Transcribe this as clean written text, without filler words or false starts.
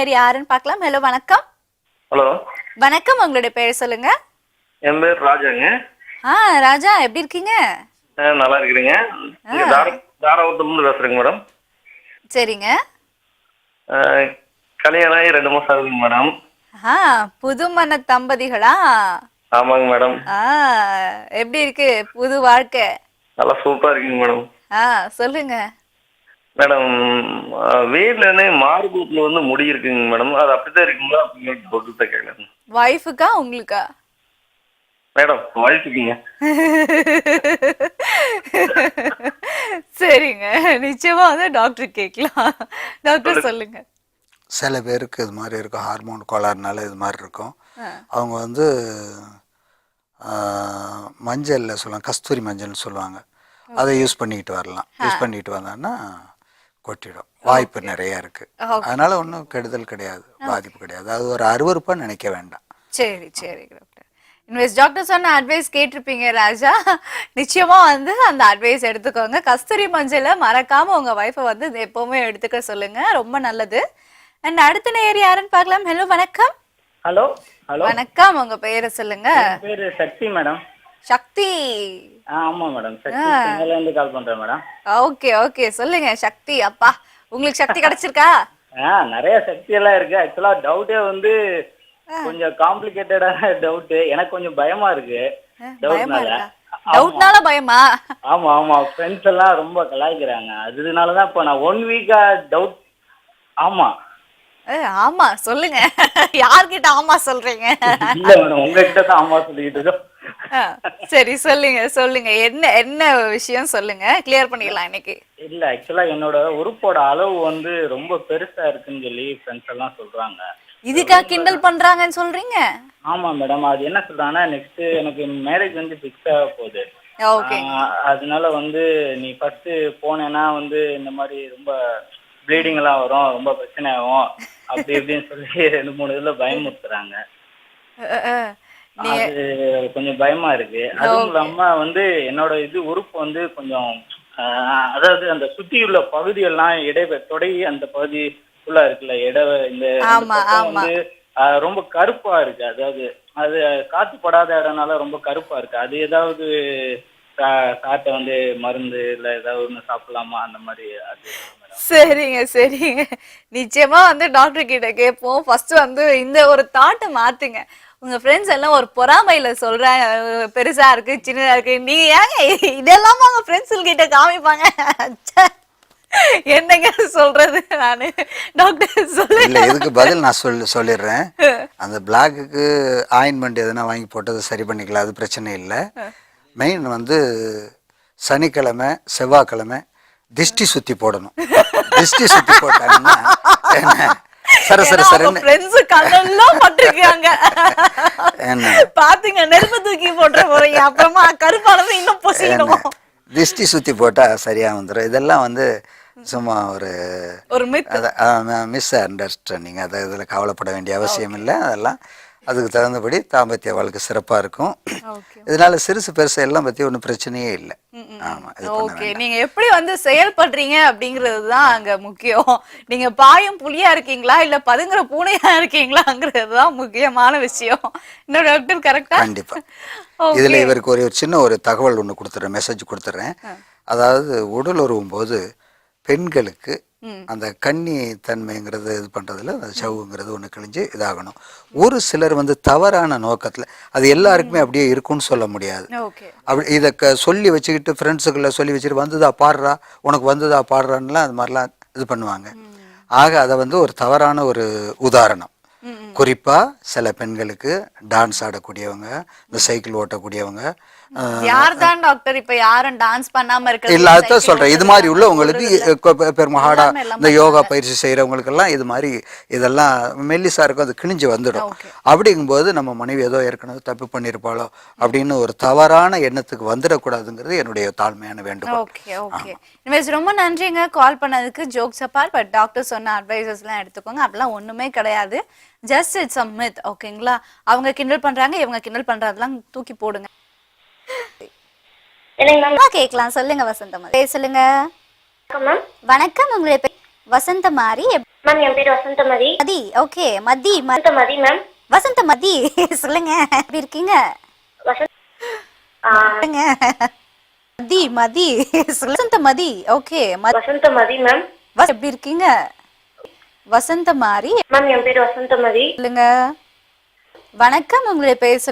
சரி, யாருன்னு பார்க்கலாம். ஹலோ, வணக்கம். ஹலோ, வணக்கம். உங்களுடைய பேர் சொல்லுங்க. என் பேர் ராஜாங்க. ராஜா, எப்படி இருக்கீங்க? நல்லா இருக்கிறீங்க. தாராபுரத்துலேருந்து பேசுறேங்க மேடம். சரிங்க. கல்யாணம் ஆகி 2 மாசம் ஆகுதுங்க மேடம். புதுமண தம்பதிகளா? ஆமாங்க மேடம். எப்படி இருக்கு புது வாழ்க்கை? நல்லா சூப்பரா இருக்குங்க மேடம். சொல்லுங்க மேடம். வீட்டுல மார்பூத்துல வந்து முடி இருக்குங்க மேடம். அது அப்படித்தான் இருக்குங்களா அப்படின்னு சொல்லிட்டு கேட்கலாம். வைஃபுக்கா உங்களுக்கா? மேடம், வயசுக்குங்க. சரிங்க, நிச்சயமா வந்து டாக்டர் கேட்கலாம். டாக்டர் சொல்லுங்க. சில பேருக்கு இது மாதிரி இருக்கும், ஹார்மோன் கோளாறுனால இது மாதிரி இருக்கும். அவங்க வந்து மஞ்சளில் சொல்லுவாங்க, கஸ்தூரி மஞ்சள்னு சொல்லுவாங்க. அதை யூஸ் பண்ணிக்கிட்டு வரலாம். யூஸ் பண்ணிக்கிட்டு வந்தாங்கன்னா கொட்டிடும். வாய்ப்பு நிறைய இருக்குது. அதனால் ஒன்றும் கெடுதல் கிடையாது, பாதிப்பு கிடையாது. அது ஒரு அருவருப்பாக நினைக்க வேண்டாம். சரி சரி டாக்டர். இன்வெஸ்ட் டாக்டர் சொன்ன அட்வைஸ் கேட்டிருப்பீங்க ராஜா. நிச்சயமா வந்து அந்த அட்வைஸ் எடுத்துக்கோங்க. கஸ்தூரி மஞ்சளை மறக்காம உங்க வைஃபை வந்து எப்பவுமே எடுத்துக்க சொல்லுங்க, ரொம்ப நல்லது. அண்ட் அடுத்த நேர் யாருன்னு பார்க்கலாம். ஹலோ, வணக்கம். ஹலோ ஹலோ வணக்கம். உங்க பேரை சொல்லுங்க. பேரு சக்தி மேடம். சக்தி. ஆமா மேடம், சக்தி சென்னையில இருந்து கால் பண்றேன் மேடம். ஓகே ஓகே, சொல்லுங்க சக்தி. அப்பா, உங்களுக்கு சக்தி கிடைச்சிருக்கா? நிறைய சக்தி எல்லாம் இருக்கு. ஆக்சுவலா டவுட்டே வந்து கொஞ்சம் காம்ப்ளிகேட்டடான டவுட். எனக்கு கொஞ்சம் பயமா இருக்கு. டவுட்னால பயமா? ஆமா ஆமா, ஃப்ரெண்ட்ஸ் எல்லாம் ரொம்ப கலாய்க்கிறாங்க. அதனாலதான் இப்ப நான் 1 வீக்கா டவுட். ஆமா ஆமா, சொல்லுங்க. யார்கிட்ட ஆமா சொல்றீங்க? இல்ல மேடம், உங்ககிட்ட தான் ஆமா சொல்லிட்டு இருக்கோம். சரி, சொல்லுங்க சொல்லுங்க. என்ன என்ன விஷயம் சொல்லுங்க, கிளியர் பண்ணிடலாம் இன்னைக்கு. இல்ல, ஆக்சுவலா என்னோட உறுப்போட அளவு வந்து ரொம்ப பெருசா இருக்குன்னு சொல்லி ஃப்ரெண்ட்ஸ் எல்லாம் சொல்றாங்க. இதுக்கா கிண்டல் பண்றாங்கன்னு சொல்றீங்க? ஆமா மேடம், அது என்ன சொல்றாங்கன்னா நெக்ஸ்ட் எனக்கு மேரேஜ் வந்து ஃபிக்ஸ் ஆக போகுது. அதனால வந்து நீ ஃபர்ஸ்ட் போனேன்னா வந்து இந்த மாதிரி ரொம்ப ப்ளீடிங் எல்லாம் வரும், ரொம்ப பிரச்சனை ஆகும், அப்படி இப்படின்னு சொல்லி 2-3 இதுல பயமுறுத்துறாங்க. அது கொஞ்சம் பயமா இருக்கு. அதுவும் இல்லாம வந்து என்னோட உறுப்பு வந்து கொஞ்சம் அதாவது அந்த சுத்தியுள்ள பகுதியெல்லாம் தொடை அந்த பகுதி ஃபுல்லா இருக்குல்ல, இந்த வந்து ரொம்ப கருப்பா இருக்கு. அதாவது அது காத்து படாத இடம்னால ரொம்ப கருப்பா இருக்கு. அது ஏதாவது காட்ட வந்து மருந்து இல்ல ஏதாவது ஒண்ணு சாப்பிடலாமா அந்த மாதிரி? அது சரிங்க சரிங்க, நிச்சயமா வந்து டாக்டர் கிட்ட கேட்போம். ஃபர்ஸ்ட் வந்து இந்த ஒரு தாட்டை மாத்துங்க. உங்க ஃப்ரெண்ட்ஸ் எல்லாம் ஒரு பொறாமையில சொல்றாங்க, பெருசா இருக்கு சின்னதா இருக்கு. நீங்க ஏங்க இதெல்லாம் உங்க ஃப்ரெண்ட்ஸ் கிட்ட காமிப்பாங்க? என்னங்க சொல்றது நானு? டாக்டர் சொல்ல இதுக்கு பதில் நான் சொல்லிடுறேன். அந்த பிளாக்குக்கு ஆயின்மெண்ட் எதுனா வாங்கி போட்டது சரி பண்ணிக்கலாம், அது பிரச்சனை இல்லை. மெயின் வந்து சனிக்கிழமை செவ்வாய்க்கிழமை திஷ்டி சுத்தி போடணும். திஷ்டி சுத்தி போட்டாங்கன்னா சர சர சரன்னு பாத்தீங்க, நெருப்பு தூக்கி போட்டு போறீங்க, அப்புறமா கருப்பானது இன்னும் பொசிக்கணும். திஷ்டி சுத்தி போட்டா சரியா வந்துடும். இதெல்லாம் வந்து சும்மா ஒரு மிஸ் அண்டர்ஸ்டாண்டிங். அதை இதில் கவலைப்பட வேண்டிய அவசியம் இல்லை. அதெல்லாம் அதுக்கு தகுந்தபடி தாம்பத்திய வாழ்க்கை சிறப்பாக இருக்கும். இதனால சிறுசு பெருசு எல்லாம் பற்றி ஒன்றும் பிரச்சனையே இல்லை. ஓகே, நீங்க எப்படி வந்து செயல்படுறீங்க அப்படிங்கிறது தான் அங்க முக்கியம். நீங்க பாயும் புலியா இருக்கீங்களா இல்ல பதுங்குற பூனையா இருக்கீங்களாங்கிறது தான் முக்கியமான விஷயம். இன்னொரு டாக்டர் கரெக்டா? கண்டிப்பா. இதுல இவருக்கு ஒரு சின்ன ஒரு தகவல் ஒன்று கொடுத்துட்றேன், மெசேஜ் கொடுத்துட்றேன். அதாவது உடல் உறவும் போது பெண்களுக்கு அந்த கன்னி தன்மைங்கிறது இது பண்றதுல அந்த சவுங்கிறது ஒன்று கிழிஞ்சு இதாகணும். ஒரு சிலர் வந்து தவறான நோக்கத்துல, அது எல்லாருக்குமே அப்படியே இருக்கும்னு சொல்ல முடியாது. அப்படி இதை சொல்லி வச்சுக்கிட்டு ஃப்ரெண்ட்ஸுக்குள்ள சொல்லி வச்சுட்டு வந்ததா பாடுறா, உனக்கு வந்ததா பாடுறான்லாம் அது மாதிரிலாம் இது பண்ணுவாங்க. ஆக அதை வந்து ஒரு தவறான ஒரு உதாரணம். குறிப்பா சில பெண்களுக்கு டான்ஸ் ஆடக்கூடியவங்க, இந்த சைக்கிள் ஓட்டக்கூடியவங்க, யார்தான் டாக்டர் இப்ப யாரும் டான்ஸ் பண்ணாம இருக்க இல்ல, அதான் சொல்றேன். இது மாதிரி உள்ளவங்களுக்கு பெருமஹாடா இந்த யோகா பயிற்சி செய்யறவங்களுக்கு எல்லாம் இது மாதிரி இதெல்லாம் மெல்லிசா இருக்கும், அது கிழிஞ்சு வந்துடும். அப்படிங்கும்போது நம்ம மனைவி ஏதோ ஏற்கனவே தப்பு பண்ணிருப்பாளோ அப்படின்னு ஒரு தவறான எண்ணத்துக்கு வந்துடக்கூடாதுங்கிறது என்னுடைய தாழ்மையான வேண்டுகோள். ஓகே ஓகே, ரொம்ப நன்றிங்க கால் பண்ணதுக்கு. ஜோக்ஸ் அப்பார்ட், பட் டாக்டர் சொன்ன அட்வைசஸ் எல்லாம் எடுத்துக்கோங்க. அப்படிலாம் ஒண்ணுமே கிடையாது. Just it's a myth. ஓகேங்களா? அவங்க கிண்டல் பண்றாங்க, இவங்க கிண்டல் பண்றதெல்லாம் தூக்கி போடுங்க. சொல்லுங்க வசந்தமாரி. சொல்லுங்க. வணக்கம், உங்களுடைய வசந்தமாரி. மேம் என் பேர் வசந்தமதி. மதி, ஓகே. மதி வசந்தமதி மேம். வசந்தமதி சொல்லுங்க, எப்படி இருக்கீங்க? சொல்லுங்க. மதி மதி வசந்தமதி, ஓகே. வசந்தமதி மேம். எப்படி இருக்கீங்க? வசந்தமாரி மேம் என் பேர் வசந்தமதி. சொல்லுங்க. வணக்கம், உங்களுடைய பேர்